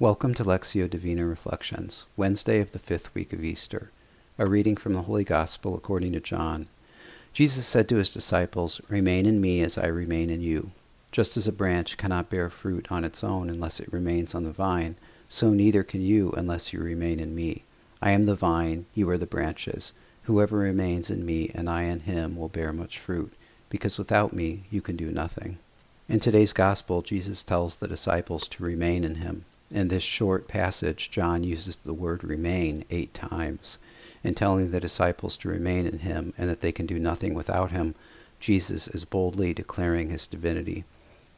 Welcome to Lectio Divina Reflections, Wednesday of the 5th week of Easter. A reading from the Holy Gospel according to John. Jesus said to his disciples, "Remain in me as I remain in you. Just as a branch cannot bear fruit on its own unless it remains on the vine, so neither can you unless you remain in me. I am the vine, you are the branches. Whoever remains in me and I in him will bear much fruit, because without me you can do nothing." In today's Gospel, Jesus tells the disciples to remain in him. In this short passage, John uses the word remain 8 times. In telling the disciples to remain in him and that they can do nothing without him, Jesus is boldly declaring his divinity.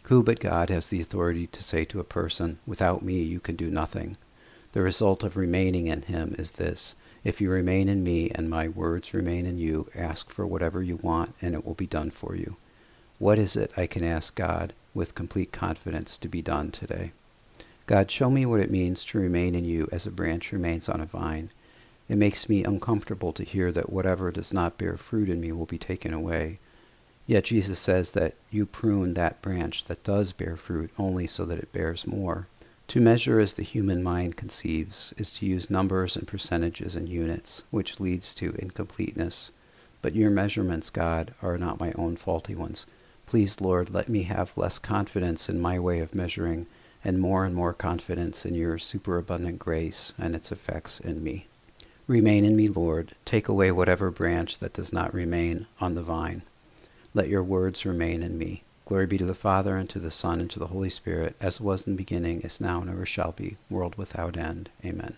Who but God has the authority to say to a person, "Without me you can do nothing"? The result of remaining in him is this: if you remain in me and my words remain in you, ask for whatever you want and it will be done for you. What is it I can ask God with complete confidence to be done today? God, show me what it means to remain in you as a branch remains on a vine. It makes me uncomfortable to hear that whatever does not bear fruit in me will be taken away. Yet Jesus says that you prune that branch that does bear fruit only so that it bears more. To measure as the human mind conceives is to use numbers and percentages and units, which leads to incompleteness. But your measurements, God, are not my own faulty ones. Please, Lord, let me have less confidence in my way of measuring and more confidence in your superabundant grace and its effects in me. Remain in me, Lord. Take away whatever branch that does not remain on the vine. Let your words remain in me. Glory be to the Father, and to the Son, and to the Holy Spirit, as it was in the beginning, is now, and ever shall be, world without end. Amen.